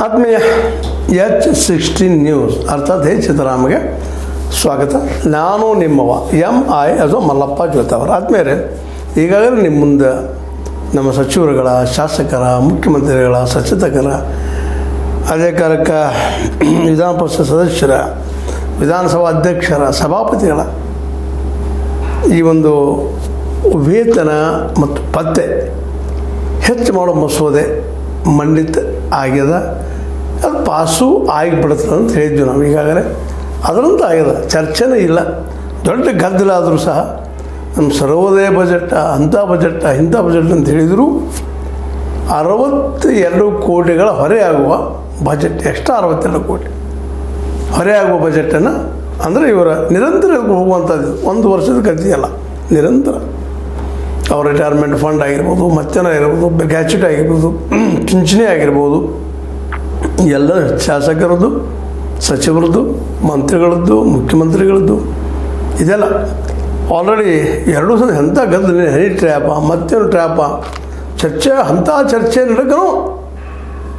ಆತ್ಮೀಯ H16 news ಅರ್ಥಾತ್ ಸಿದ್ದರಾಮಗೆ ಸ್ವಾಗತ. ನಾನು ನಿಮ್ಮವ MI ಅಥವಾ ಮಲ್ಲಪ್ಪ ಜೋತವರ. ಆತ್ಮೀಯರೇ, ಈಗಾಗಲೇ ನಿಮ್ಮ ಮುಂದೆ ನಮ್ಮ ಸಚಿವರುಗಳ, ಶಾಸಕರ, ಮುಖ್ಯಮಂತ್ರಿಗಳ, ಸಚೇತಕರ, ಅದೇ ಕಾಲಕ್ಕೆ ವಿಧಾನ ಪರಿಷತ್ ಸದಸ್ಯರ, ವಿಧಾನಸಭಾ ಅಧ್ಯಕ್ಷರ, ಸಭಾಪತಿಗಳ ಈ ಒಂದು ವೇತನ ಮತ್ತು ಭತ್ಯೆ ಹೆಚ್ಚು ಮಾಡೋ ಮಸೂದೆ ಮಂಡಿತ ಆಗ್ಯದ. ಅದು ಪಾಸು ಆಗಿಬಿಡುತ್ತದೆ ಅಂತ ಹೇಳಿದ್ವಿ ನಾವು. ಈಗಾಗಲೇ ಅದರಂತೂ ಆಗ್ಯದ, ಚರ್ಚೆನೇ ಇಲ್ಲ. ದೊಡ್ಡ ಗದ್ದಲ ಆದರೂ ಸಹ ನಮ್ಮ ಸರ್ವೋದಯ ಬಜೆಟ್ ಅಂಥ ಬಜೆಟ್ ಇಂಥ ಬಜೆಟ್ ಅಂತ ಹೇಳಿದರು 62 ಕೋಟಿಗಳ ಹೊರೆಯಾಗುವ ಬಜೆಟ್. ಎಕ್ಸ್ಟ್ರಾ 62 ಕೋಟಿ ಹೊರೆಯಾಗುವ ಬಜೆಟನ್ನು ಅಂದರೆ ಇವರ ನಿರಂತರ ಹೋಗುವಂಥದ್ದು, ಒಂದು ವರ್ಷದ ಕಥೆಯಲ್ಲ, ನಿರಂತರ. ಅವ್ರ ರಿಟೈರ್ಮೆಂಟ್ ಫಂಡ್ ಆಗಿರ್ಬೋದು, ಮತ್ತೇನೋ ಇರ್ಬೋದು, ಗ್ಯಾಚುಟ್ ಆಗಿರ್ಬೋದು, ಪಿಂಚಣಿ ಆಗಿರ್ಬೋದು, ಎಲ್ಲ ಶಾಸಕರದ್ದು, ಸಚಿವರದ್ದು, ಮಂತ್ರಿಗಳದ್ದು, ಮುಖ್ಯಮಂತ್ರಿಗಳದ್ದು ಇದೆಲ್ಲ ಆಲ್ರೆಡಿ 2 ಸಲ ಎಂಥ ಗದ್ದಲ, ಹನಿ ಟ್ರ್ಯಾಪ ಮತ್ತೇನು ಟ್ರ್ಯಾಪ ಚರ್ಚೆ, ಅಂಥ ಚರ್ಚೆ ನಡಕನೂ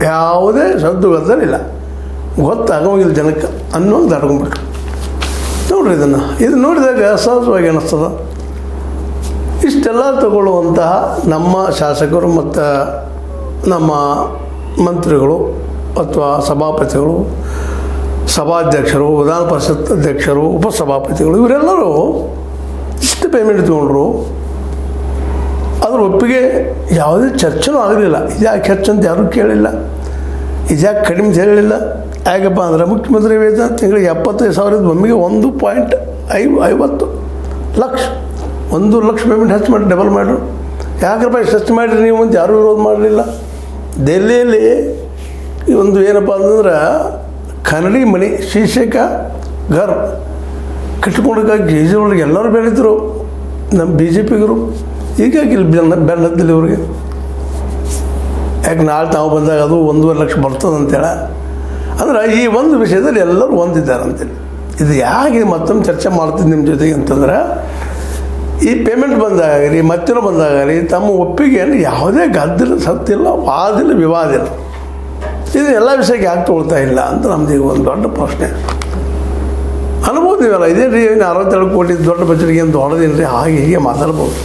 ಯಾವುದೇ ಸದ್ದು ಗದ್ದಲಿಲ್ಲ. ಗೊತ್ತಾಗೋಗಿಲ್ಲ ಜನಕ್ಕೆ ಅನ್ನೋದು ದಾಟ್ಕೊಂಡ್ಬಿಟ್ಟು ನೋಡ್ರಿ. ಇದು ನೋಡಿದಾಗ ಸಹಜವಾಗಿ ಅನ್ನಿಸ್ತದ. ಇಷ್ಟೆಲ್ಲ ತಗೊಳ್ಳುವಂತಹ ನಮ್ಮ ಶಾಸಕರು ಮತ್ತು ನಮ್ಮ ಮಂತ್ರಿಗಳು ಅಥವಾ ಸಭಾಪತಿಗಳು, ಸಭಾಧ್ಯಕ್ಷರು, ವಿಧಾನ ಪರಿಷತ್ ಅಧ್ಯಕ್ಷರು, ಉಪಸಭಾಪತಿಗಳು ಇವರೆಲ್ಲರೂ ಇಷ್ಟು ಪೇಮೆಂಟ್ ತೊಗೊಂಡ್ರು. ಅದ್ರ ಒಪ್ಪಿಗೆ ಯಾವುದೇ ಚರ್ಚೆನೂ ಆಗಲಿಲ್ಲ. ಇದ್ಯಾಕೆ ಹೆಚ್ಚು ಅಂತ ಯಾರೂ ಕೇಳಿಲ್ಲ, ಇದ್ಯಾಕೆ ಕಡಿಮೆ ಅಂತ ಹೇಳಿಲ್ಲ. ಯಾಕಪ್ಪ ಅಂದ್ರೆ ಮುಖ್ಯಮಂತ್ರಿ ವೇತನ ತಿಂಗಳಿಗೆ 75,000 ಒಮ್ಮೆಗೆ 1.50 ಲಕ್ಷ, 1 ಲಕ್ಷ ಪೇಮೆಂಟ್ ಹೆಚ್ಚು ಮಾಡಿ ಡಬಲ್ ಮಾಡಿರು. ಯಾಕಪ್ಪ ಇಷ್ಟು ಹೆಚ್ಚು ಮಾಡಿರಿ ನೀವು ಅಂತ ಯಾರೂ ವಿರೋಧ ಮಾಡಲಿಲ್ಲ. ದೆಹಲಿಯಲ್ಲಿ ಈ ಒಂದು ಏನಪ್ಪ ಅಂತಂದ್ರೆ ಕನ್ನಡಿ ಮನೆ, ಶೀರ್ಷಕ ಘರ್ ಕಟ್ಕೊಂಡಕ್ಕಾಗಿ ಕೇಜ್ರಿವಾಲ್ಗೆ ಎಲ್ಲರೂ ಬೆಳೀತರು ನಮ್ಮ BJPಗರು. ಹೀಗಾಗಿ ಇಲ್ಲಿ ಬೆನ್ನತ್ತಿಲ್ಲ ಇವ್ರಿಗೆ. ಯಾಕೆ ನಾಳೆ ತಾವು ಬಂದಾಗ ಅದು 1.5 ಲಕ್ಷ ಬರ್ತದಂತೇಳಿ ಅಂದ್ರೆ ಈ ಒಂದು ವಿಷಯದಲ್ಲಿ ಎಲ್ಲರೂ ಹೊಂದಿದ್ದಾರೆ ಅಂತೇಳಿ. ಇದು ಯಾಕೆ ಮತ್ತೊಮ್ಮೆ ಚರ್ಚೆ ಮಾಡ್ತೀನಿ ನಿಮ್ಮ ಜೊತೆಗೆ ಅಂತಂದ್ರೆ, ಈ ಪೇಮೆಂಟ್ ಬಂದಾಗಲಿ ಮತ್ತೇನೋ ಬಂದಾಗಲಿ ತಮ್ಮ ಒಪ್ಪಿಗೆಯನ್ನು ಯಾವುದೇ ಗದ್ದಲ ಸತ್ತಿಲ್ಲ, ವಾದಿಲ್ಲ, ವಿವಾದ ಇಲ್ಲ. ಇದು ಎಲ್ಲ ವಿಷಯಕ್ಕೆ ಯಾಕೆ ತೊಗೊಳ್ತಾ ಇಲ್ಲ ಅಂತ ನಮ್ದು ಈಗ ಒಂದು ದೊಡ್ಡ ಪ್ರಶ್ನೆ. ಅನ್ಬೋದು ನೀವಲ್ಲ, ಇದೇ ರೀ 62 ಕೋಟಿ ದೊಡ್ಡ ಬಜೆಟ್ಗೆ ಏನು ದೊಡ್ಡದಿಲ್ಲ ರೀ, ಹಾಗೆ ಹೀಗೆ ಮಾತಾಡ್ಬೋದು.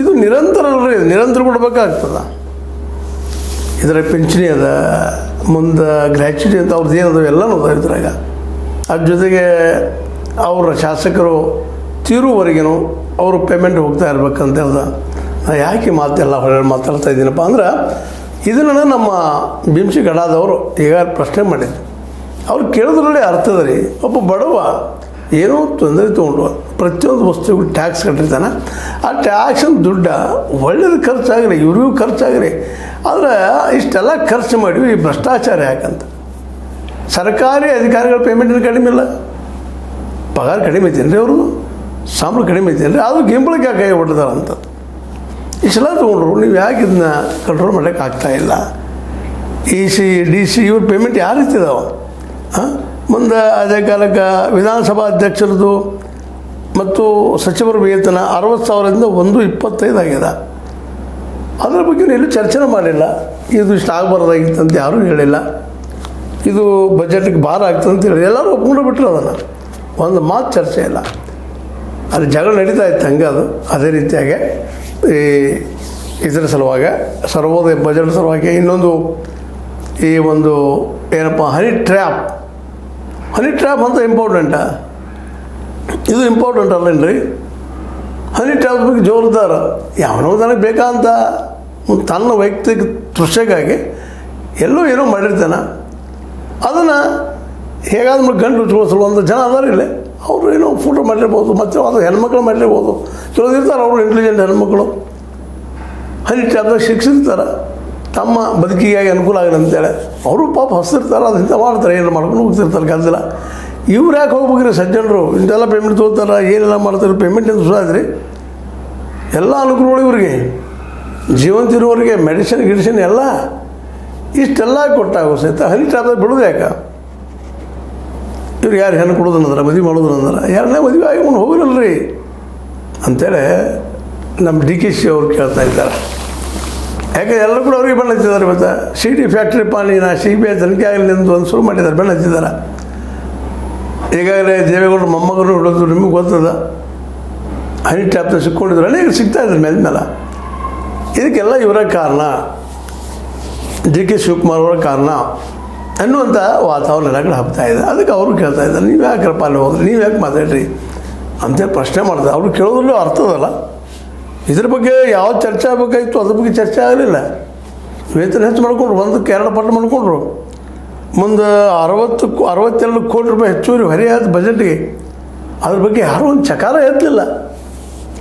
ಇದು ನಿರಂತರ ಅಲ್ರಿ, ನಿರಂತರ ಕೊಡಬೇಕಾಗ್ತದ. ಇದರ ಪಿಂಚಣಿ ಅದ, ಮುಂದೆ ಗ್ರ್ಯಾಚ್ಯುಟಿ ಅಂತ ಅವ್ರದ್ದು ಏನದು ಎಲ್ಲನೂ ಅದ ಇದ್ರಾಗ. ಅದ್ರ ಜೊತೆಗೆ ಅವರ ಶಾಸಕರು ತೀರುವರೆಗೂ ಅವರು ಪೇಮೆಂಟ್ ಹೋಗ್ತಾ ಇರ್ಬೇಕಂತ ಹೇಳ್ದ. ನಾನು ಯಾಕೆ ಮಾತೆಲ್ಲ ಹೊರಗಡೆ ಮಾತಾಡ್ತಾ ಇದ್ದೀನಪ್ಪ ಅಂದ್ರೆ, ಇದನ್ನು ನಮ್ಮ ಭೀಮ್ಸಿ ಗಡಾದವರು ಈಗ ಪ್ರಶ್ನೆ ಮಾಡಿದ್ರು. ಅವ್ರು ಕೇಳೋದ್ರಲ್ಲಿ ಅರ್ಥದ ರೀ. ಒಬ್ಬ ಬಡವ ಏನೋ ತೊಂದರೆ ತೊಗೊಂಡು ಪ್ರತಿಯೊಂದು ವಸ್ತುಗೂ ಟ್ಯಾಕ್ಸ್ ಕಟ್ಟಿರ್ತಾನೆ. ಆ ಟ್ಯಾಕ್ಸಿನ ದುಡ್ಡು ಒಳ್ಳೇದು ಖರ್ಚಾಗ್ರಿ, ಇವ್ರಿಗೂ ಖರ್ಚಾಗ್ರಿ. ಆದರೆ ಇಷ್ಟೆಲ್ಲ ಖರ್ಚು ಮಾಡಿವಿ ಈ ಭ್ರಷ್ಟಾಚಾರ ಯಾಕಂತ. ಸರ್ಕಾರಿ ಅಧಿಕಾರಿಗಳ ಪೇಮೆಂಟಿನ ಕಡಿಮೆ ಇಲ್ಲ, ಪಗಾರ ಕಡಿಮೆ ಐತೇನ್ರಿ, ಅವ್ರದ್ದು ಸಂಬಳ ಕಡಿಮೆ ಐತೇನ್ರಿ, ಅದು ಗಿಂಬಳಕ್ಕೆ ಯಾಕೆ ಕೈ ಹೊಡೆದಾರ ಅಂತ. ಇಷ್ಟೆಲ್ಲ ತೊಗೊಂಡ್ರು, ನೀವು ಯಾಕೆ ಇದನ್ನ ಕಂಟ್ರೋಲ್ ಮಾಡೋಕ್ಕೆ ಆಗ್ತಾಯಿಲ್ಲ. EC DC ಇವ್ರ ಪೇಮೆಂಟ್ ಯಾವ ರೀತಿ ಇದಾವೆ. ಮುಂದೆ ಅದೇ ಕಾಲಕ್ಕೆ ವಿಧಾನಸಭಾ ಅಧ್ಯಕ್ಷರದ್ದು ಮತ್ತು ಸಚಿವರ ವೇತನ 60,000ದಿಂದ 1.25 ಆಗ್ಯದ. ಅದರ ಬಗ್ಗೆ ಎಲ್ಲೂ ಚರ್ಚೆನೇ ಮಾಡಿಲ್ಲ. ಇದು ಇಷ್ಟು ಆಗಬಾರ್ದಾಗಿತ್ತು ಅಂತ ಯಾರೂ ಹೇಳಿಲ್ಲ. ಇದು ಬಜೆಟ್ಗೆ ಭಾರ ಆಗ್ತದೆ ಅಂತ ಹೇಳಿ ಎಲ್ಲರೂ ಒಪ್ಕೊಂಡು ಬಿಟ್ಟರು. ಅದನ್ನು ಒಂದು ಮಾತು ಚರ್ಚೆ ಇಲ್ಲ. ಅಲ್ಲಿ ಜಗಳ ನಡೀತಾ ಇತ್ತು ಹಂಗೆ. ಅದು ಅದೇ ರೀತಿಯಾಗಿ ಇದರ ಸಲುವಾಗಿ ಸರ್ವೋದಯ ಬಜೆಟ್ ಸಲುವಾಗಿ ಇನ್ನೊಂದು ಈ ಒಂದು ಏನಪ್ಪ ಹನಿ ಟ್ರ್ಯಾಪ್ ಅಂತ ಇಂಪಾರ್ಟೆಂಟ. ಇದು ಇಂಪಾರ್ಟೆಂಟ್ ಅಲ್ಲೇನ್ರಿ. ಹನಿ ಟ್ರ್ಯಾಪ್ ಬಗ್ಗೆ ಜೋರ್ದಾರ ಯಾವನೋ ನನಗೆ ಬೇಕಂತ ತನ್ನ ವೈಯಕ್ತಿಕ ತೃಷೆಗಾಗಿ ಎಲ್ಲೋ ಏನೋ ಮಾಡಿರ್ತಾನೆ. ಅದನ್ನು ಹೇಗಾದ್ರೂ ಗಂಟು ಉಚ್ಕೊಳ್ಳೋ ಜನ ಅದಾರ ಇಲ್ಲ. ಅವರು ಏನೋ ಫೋಟೋ ಮಾಡಿರ್ಬೋದು, ಮತ್ತು ಅದು ಹೆಣ್ಮಕ್ಳು ಮಾಡಿರ್ಬೋದು. ಕೆಲವ್ರು ಇರ್ತಾರೆ ಅವರು ಇಂಟೆಲಿಜೆಂಟ್ ಹೆಣ್ಮಕ್ಳು, ಹನಿ ಟ್ಯಾಪ್ದಾಗ ಶಿಕ್ಷಿರ್ತಾರೆ ತಮ್ಮ ಬದುಕಿಗಾಗಿ ಅನುಕೂಲ ಆಗಲಿ ಅಂತೇಳಿ. ಅವರು ಪಾಪ ಹಸ್ತಿರ್ತಾರೆ, ಅದು ಇಂಥ ಮಾಡ್ತಾರೆ, ಏನು ಮಾಡ್ಕೊಂಡು ಹೋಗ್ತಿರ್ತಾರೆ ಗದ್ದಲ. ಇವ್ರು ಯಾಕೆ ಹೋಗ್ಬೇಕ್ರಿ ಸಜ್ಜನರು, ಇಂತೆಲ್ಲ ಪೇಮೆಂಟ್ ತೊಗೋತಾರೆ, ಏನೆಲ್ಲ ಮಾಡ್ತಾರೆ. ಪೇಮೆಂಟ್ ಅಂತ ಸುಧಾರಿದ್ರಿ ಎಲ್ಲ ಅನುಕೂಲಗಳು ಇವ್ರಿಗೆ, ಜೀವಂತಿರೋರಿಗೆ ಮೆಡಿಸಿನ್ ಎಲ್ಲ ಇಷ್ಟೆಲ್ಲ ಕೊಟ್ಟಾಗೋ ಸಹಿತ ಹನಿ ಟ್ಯಾಪ್ದಾಗ ಬಿಡೋದು ಯಾಕೆ. ಇವ್ರು ಯಾರು ಹೆಣ್ಣು ಕೊಡೋದನ್ನಂದ್ರೆ, ಮದುವೆ ಮಾಡೋದನ್ನಂದ್ರೆ, ಯಾರನ್ನೇ ಮದುವೆ ಆಗಿಕೊಂಡು ಹೋಗಿರಲ್ರಿ ಅಂತೇಳಿ ನಮ್ಮ DKC ಅವ್ರು ಕೇಳ್ತಾ ಇದ್ದಾರೆ. ಯಾಕೆ ಎಲ್ಲರೂ ಕೂಡ ಅವ್ರಿಗೆ ಬಣ್ಣ ಹಚ್ಚಿದ್ದಾರೆ. ಮತ್ತು CD ಫ್ಯಾಕ್ಟ್ರಿ ಪಾನಿನ CBI ತನಿಖೆ ಆಗಲಿ ಅಂತ ಒಂದು ಶುರು ಮಾಡಿದ್ದಾರೆ, ಬಣ್ಣ ಹಚ್ಚಿದ್ದಾರೆ. ಈಗಾಗಲೇ ದೇವೇಗೌಡರು ಮೊಮ್ಮಗರು ಹಿಡಿದ್ರು, ನಿಮಗೆ ಗೊತ್ತದ. ಹನಿ ಟ್ಯಾಪ್ನ ಸಿಕ್ಕೊಂಡಿದ್ರು, ಅನೇಕ ಸಿಗ್ತಾಯಿದ್ರು ಮೇಲೆ. ಇದಕ್ಕೆಲ್ಲ ಇವರ ಕಾರಣ, DK ಶಿವಕುಮಾರ್ ಅವರ ಕಾರಣ ಅನ್ನುವಂಥ ವಾತಾವರಣ ಎಲ್ಲ ಕಡೆ ಹಬ್ತಾ ಇದೆ. ಅದಕ್ಕೆ ಅವರು ಕೇಳ್ತಾ ಇದ್ದಾರೆ, ನೀವು ಯಾಕ್ರಪ್ಪ ಅಲ್ಲಿ ಹೋದ್ರಿ, ನೀವು ಯಾಕೆ ಮಾತಾಡ್ರಿ ಅಂತೇಳಿ ಪ್ರಶ್ನೆ ಮಾಡ್ತಾರೆ. ಅವರು ಕೇಳೋದ್ರಲ್ಲೂ ಅರ್ಥದಲ್ಲ. ಇದ್ರ ಬಗ್ಗೆ ಯಾವ ಚರ್ಚೆ ಆಗಬೇಕಾಗಿತ್ತು ಅದ್ರ ಬಗ್ಗೆ ಚರ್ಚೆ ಆಗಲಿಲ್ಲ. ವೇತನ ಹೆಚ್ಚು ಮಾಡಿಕೊಂಡ್ರು, 1ಕ್ಕೆ 2 ಪಟ್ಟು ಮಾಡಿಕೊಂಡ್ರು. ಮುಂದೆ 62 ಕೋಟಿ ರೂಪಾಯಿ ಹೆಚ್ಚುವರಿ ಹೊರೆಯಾದ ಬಜೆಟ್ಗೆ ಅದ್ರ ಬಗ್ಗೆ ಯಾರೂ ಒಂದು ಚಕಾರ ಎತ್ತಲಿಲ್ಲ.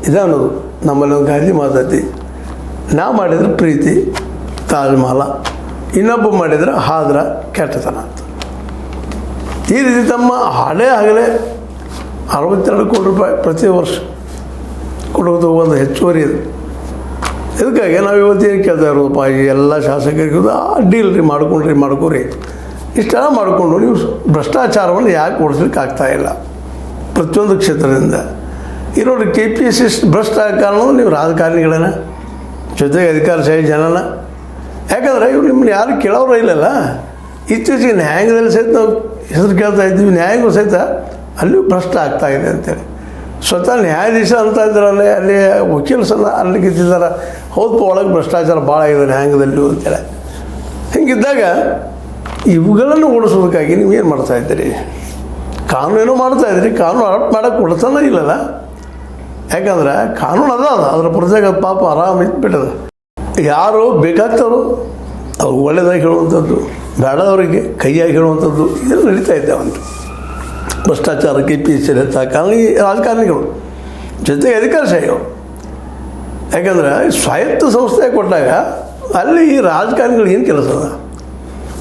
ಇದೇ ಅನ್ನೋದು ನಮ್ಮಲ್ಲಿ ಒಂದು ಗಾಂಧಿ ಮಾತೈತಿ, ನಾ ಮಾಡಿದ್ರೆ ಪ್ರೀತಿ ತಾಜ್ ಮಹಲ, ಇನ್ನೊಬ್ಬ ಮಾಡಿದ್ರೆ ಹಾದ್ರ ಕೆಟ್ಟತನ ಅಂತ. ಈ ರೀತಿ ತಮ್ಮ ಆಗಲೇ 62 ಕೋಟಿ ರೂಪಾಯಿ ಪ್ರತಿ ವರ್ಷ ಕೊಡೋದು ಒಂದು ಹೆಚ್ಚುವರಿ ಇದು. ಇದಕ್ಕಾಗಿ ನಾವು ಇವತ್ತೇನು ಕೇಳ್ತಾ ಇರೋದಪ್ಪ, ಈ ಎಲ್ಲ ಶಾಸಕರಿಗೂ ಡೀಲ್ ಮಾಡ್ಕೊರಿ ಇಷ್ಟೆಲ್ಲ ಮಾಡಿಕೊಂಡು ನೀವು ಭ್ರಷ್ಟಾಚಾರವನ್ನು ಯಾಕೆ ಓಡಿಸ್ಲಿಕ್ಕೆ ಆಗ್ತಾಯಿಲ್ಲ ಪ್ರತಿಯೊಂದು ಕ್ಷೇತ್ರದಿಂದ. ಈ ನೋಡಿ KPSC ಭ್ರಷ್ಟ ಕಾರಣ ನೀವು ರಾಜಕಾರಣಿಗಳನ್ನ ಜೊತೆಗೆ ಅಧಿಕಾರಶಾಹಿ ಜನನ. ಯಾಕಂದರೆ ಇವ್ರು ನಿಮ್ಮನ್ನ ಯಾರು ಕೇಳೋರು ಇಲ್ಲಲ್ಲ. ಇತ್ತೀಚೆಗೆ ನ್ಯಾಯಾಂಗದಲ್ಲಿ ಸಹಿತ ನಾವು ಹೆಸರು ಕೇಳ್ತಾ ಇದ್ದೀವಿ, ನ್ಯಾಯಾಂಗ ಸಹಿತ ಅಲ್ಲಿಯೂ ಭ್ರಷ್ಟ ಆಗ್ತಾಯಿದೆ ಅಂತೇಳಿ ಸ್ವತಃ ನ್ಯಾಯಾಧೀಶ ಅಂತ ಇದ್ದಾರಲ್ಲೇ, ಅಲ್ಲಿ ವಕೀಲ ಸಲ ಅಲ್ಲಿ ಗೆದ್ದಿದ್ದಾರೆ, ಹೌದು ಒಳಗೆ ಭ್ರಷ್ಟಾಚಾರ ಭಾಳ ಆಗಿದೆ ನ್ಯಾಯಾಂಗದಲ್ಲೂ ಅಂತೇಳಿ. ಹಿಂಗಿದ್ದಾಗ ಇವುಗಳನ್ನು ಓಡಿಸೋದಕ್ಕಾಗಿ ನೀವೇನು ಮಾಡ್ತಾಯಿದ್ದೀರಿ? ಕಾನೂನೇನೋ ಮಾಡ್ತಾಯಿದ್ರಿ, ಕಾನೂನು ಅಡಾಪ್ಟ್ ಮಾಡೋಕ್ಕೆ ಕೊಡ್ತಾನೆ ಇಲ್ಲಲ್ಲ. ಯಾಕಂದ್ರೆ ಕಾನೂನು ಅದರ ಪ್ರತ್ಯೇಕ ಪಾಪ ಆರಾಮ ಇಟ್ಬಿಟ್ಟದ. ಯಾರು ಬೇಕಾಗ್ತಾರೋ ಅವ್ರು ಒಳ್ಳೆಯದಾಗಿ ಹೇಳುವಂಥದ್ದು, ಬೇಡದವರಿಗೆ ಕೈಯಾಗಿ ಹೇಳುವಂಥದ್ದು ಇದೆಲ್ಲ ನಡೀತಾ ಇದ್ದಾವಂತ. ಭ್ರಷ್ಟಾಚಾರ KPSC ರಾಜಕಾರಣಿಗಳು ಜೊತೆಗೆ ಅಧಿಕಾರಶಾಹಿಗಳು. ಯಾಕಂದ್ರೆ ಸ್ವಾಯತ್ತ ಸಂಸ್ಥೆ ಕೊಟ್ಟಾಗ ಅಲ್ಲಿ ಈ ರಾಜಕಾರಣಿಗಳು ಏನು ಕೆಲಸ ಅದ,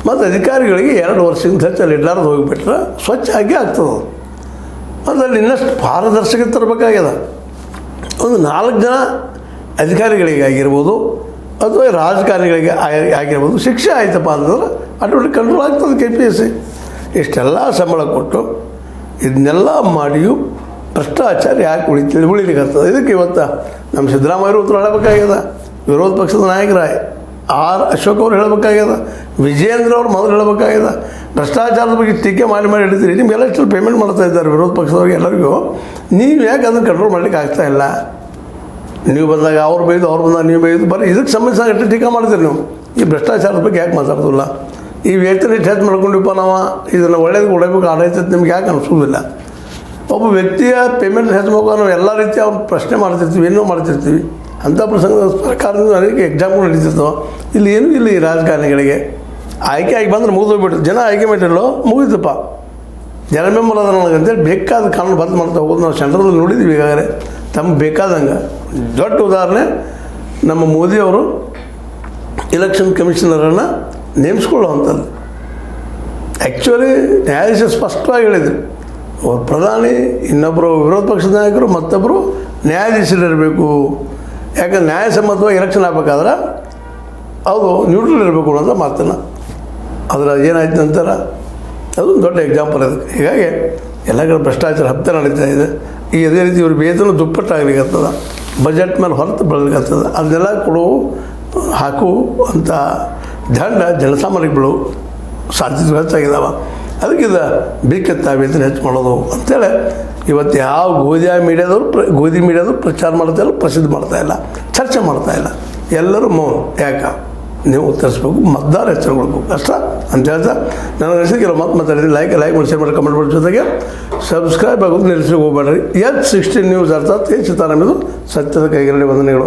ಮತ್ತು ಅಧಿಕಾರಿಗಳಿಗೆ 2 ವರ್ಷದಿಂದ ಹೆಚ್ಚಲ್ಲಿ ಇಡ್ಲಾರ್ದು ಹೋಗಿಬಿಟ್ರೆ ಸ್ವಚ್ಛ ಆಗಿ ಆಗ್ತದೆ. ಮತ್ತು ಅಲ್ಲಿ ಇನ್ನಷ್ಟು ಪಾರದರ್ಶಕತೆ ತರಬೇಕಾಗ್ಯದ. ಒಂದು 4 ಜನ ಅಧಿಕಾರಿಗಳಿಗೆ ಆಗಿರ್ಬೋದು ಅಥವಾ ರಾಜಕಾರಣಿಗಳಿಗೆ ಆಗಿರ್ಬೋದು ಶಿಕ್ಷೆ ಆಯ್ತಪ್ಪ ಅಂತಂದ್ರೆ ಆಟೋಮೆಟಿಕ್ ಕಂಟ್ರೋಲ್ ಆಗ್ತದೆ KPSC. ಇಷ್ಟೆಲ್ಲ ಸಂಬಳ ಕೊಟ್ಟು ಇದನ್ನೆಲ್ಲ ಮಾಡಿಯೂ ಭ್ರಷ್ಟಾಚಾರ ಯಾಕೆ ಉಳಿಲಿಕ್ಕಂತದೆ. ಇದಕ್ಕೆ ಇವತ್ತು ನಮ್ಮ ಸಿದ್ದರಾಮಯ್ಯರು ಉತ್ತರ ಹೇಳಬೇಕಾಗ್ಯದ, ವಿರೋಧ ಪಕ್ಷದ ನಾಯಕರ R ಅಶೋಕ್ ಅವ್ರು ಹೇಳಬೇಕಾಗ್ಯದ, ವಿಜಯೇಂದ್ರ ಅವ್ರು ಮೊದಲು ಹೇಳಬೇಕಾಗ್ಯದ. ಭ್ರಷ್ಟಾಚಾರದ ಬಗ್ಗೆ ಟೀಕೆ ಮಾಡಿ ಹಿಡಿತೀರಿ, ನಿಮಗೆಲ್ಲ ಇಷ್ಟು ಪೇಮೆಂಟ್ ಮಾಡ್ತಾ ಇದ್ದಾರೆ ವಿರೋಧ ಪಕ್ಷದವ್ರಿಗೆ ಎಲ್ಲರಿಗೂ. ನೀವು ಯಾಕೆ ಅದನ್ನು ಕಂಟ್ರೋಲ್ ಮಾಡಲಿಕ್ಕೆ ಆಗ್ತಾಯಿಲ್ಲ? ನೀವು ಬಂದಾಗ ಅವ್ರು ಬೈದು, ಅವ್ರು ಬಂದಾಗ ನೀವು ಬೈದು, ಬರೀ ಇದಕ್ಕೆ ಸಂಬಂಧಿಸಿದಾಗ ಎಷ್ಟು ಟೀಕೆ ಮಾಡ್ತೀರಿ ನೀವು. ಈ ಭ್ರಷ್ಟಾಚಾರದ ಬಗ್ಗೆ ಯಾಕೆ ಮಾತಾಡೋದಿಲ್ಲ? ಈ ವೇತನ ಇಷ್ಟು ಹೆಚ್ಚು ಮಾಡ್ಕೊಂಡಿಪ್ಪ ನಾವು, ಇದನ್ನು ಒಳ್ಳೇದು ಕೊಡಬೇಕು ಆಡೈತೆ ನಿಮ್ಗೆ ಯಾಕೆ ಅನಿಸೋದಿಲ್ಲ? ಒಬ್ಬ ವ್ಯಕ್ತಿಯ ಪೇಮೆಂಟ್ ಹೆಚ್ಚು ಮಾಡ್ಕೊಂಡು ನಾವು ಎಲ್ಲ ರೀತಿ ಅವ್ರು ಪ್ರಶ್ನೆ ಮಾಡ್ತಿರ್ತೀವಿ, ಏನೋ ಮಾಡ್ತಿರ್ತೀವಿ. ಅಂಥ ಪ್ರಸಂಗದ ಸರ್ಕಾರದಿಂದ ಅನೇಕ ಎಕ್ಸಾಮ್ಗಳು ನಡೀತಿರ್ತಾವೆ. ಇಲ್ಲಿ ಏನೂ ಇಲ್ಲ. ಈ ರಾಜಕಾರಣಿಗಳಿಗೆ ಆಯ್ಕೆ ಆಗಿ ಬಂದ್ರೆ ಮುಗಿದೋಗ್ಬಿಟ್ಟು, ಜನ ಆಯ್ಕೆ ಮಾಡಿರಲ್ಲೋ ಮುಗಿದಪ್ಪ, ಜನ ಮೆಂಬರ್ ಅದ ನನಗಂತೇಳಿ ಬೇಕಾದ ಕಾನೂನು ಬದಲು ಮಾಡ್ತಾ ಹೋಗೋದು ನಾವು ಸೆಂಟ್ರದಲ್ಲಿ ನೋಡಿದ್ದೀವಿ. ಈಗಾಗಲೇ ತಮ್ಗೆ ಬೇಕಾದಂಗೆ ದೊಡ್ಡ ಉದಾಹರಣೆ ನಮ್ಮ ಮೋದಿಯವರು ಎಲೆಕ್ಷನ್ ಕಮಿಷನರನ್ನು ನೇಮಿಸ್ಕೊಳ್ಳುವಂಥದ್ದು. ಆ್ಯಕ್ಚುಲಿ ನ್ಯಾಯಾಧೀಶ ಸ್ಪಷ್ಟವಾಗಿ ಹೇಳಿದರು, ಅವ್ರು ಪ್ರಧಾನಿ, ಇನ್ನೊಬ್ಬರು ವಿರೋಧ ಪಕ್ಷದ ನಾಯಕರು, ಮತ್ತೊಬ್ಬರು ನ್ಯಾಯಾಧೀಶರಿರಬೇಕು. ಯಾಕಂದ್ರೆ ನ್ಯಾಯಸಮ್ಮತವಾಗಿ ಎಲೆಕ್ಷನ್ ಆಗಬೇಕಾದ್ರೆ ಅದು ನ್ಯೂಟ್ರಲ್ ಇರಬೇಕು ಅನ್ನೋದು ಮಾತನ್ನು. ಅದರ ಏನಾಯ್ತು ನಂತರ ಅದೊಂದು ದೊಡ್ಡ ಎಕ್ಸಾಂಪಲ್ ಅದಕ್ಕೆ. ಹೀಗಾಗಿ ಎಲ್ಲ ಕಡೆ ಭ್ರಷ್ಟಾಚಾರ ಹಬ್ಬ ನಡೀತಾ ಇದೆ. ಈ ಅದೇ ರೀತಿ ಇವ್ರ ವೇತನ ದುಪ್ಪಟ್ಟಾಗಲಿಕ್ಕತ್ತದ, ಬಜೆಟ್ ಮೇಲೆ ಹೊರತು ಬೆಳಲಿಕ್ಕತ್ತದ. ಅದನ್ನೆಲ್ಲ ಹಾಕು ಅಂತ ದಂಡ ಜನಸಾಮಾನ್ಯರಿಗೆ ಬೀಳೋ ಸಾಧ್ಯತೆಗಳು ಹೆಚ್ಚಾಗಿದ್ದಾವೆ. ಅದಕ್ಕಿಂತ ಬೇಕೆತ್ತ ವೇತನ ಹೆಚ್ಚು ಮಾಡೋದು ಅಂತೇಳಿ ಇವತ್ತು ಯಾವ ಗೋಧಿ ಮೀಡಿಯಾದವರು ಪ್ರಚಾರ ಮಾಡ್ತಾಯಿಲ್ಲ, ಪ್ರಸಿದ್ಧ ಮಾಡ್ತಾಯಿಲ್ಲ, ಚರ್ಚೆ ಮಾಡ್ತಾಯಿಲ್ಲ. ಎಲ್ಲರೂ ಮೌನ. ಯಾಕೆ ನೀವು ಉತ್ತರಿಸ್ಬೇಕು, ಮತದಾರ ಎಚ್ಚರಗೊಳ್ಬೇಕು ಅಷ್ಟ ಅಂತ ಹೇಳ್ತಾ ನಾನು ಅನಿಸಿಕೆ ಮಾತಾಡಿದ್ದೀನಿ. ಲೈಕ್ ಮಾಡಿ, ಶೇರ್ ಮಾಡಿ, ಕಮೆಂಟ್ ಮಾಡಿ, ಜೊತೆಗೆ ಸಬ್ಸ್ಕ್ರೈಬ್ ಆಗೋದು ನಿಲ್ಲಿಸ್ಲಿಕ್ಕೆ ಹೋಗ್ಬೇಡ್ರಿ. H16 ನ್ಯೂಸ್ ಅರ್ಥಾತ್ H ತಾರಮಿದು ಸತ್ಯದ ಕೈಗರಡಿ ವಂದನೆಗಳು.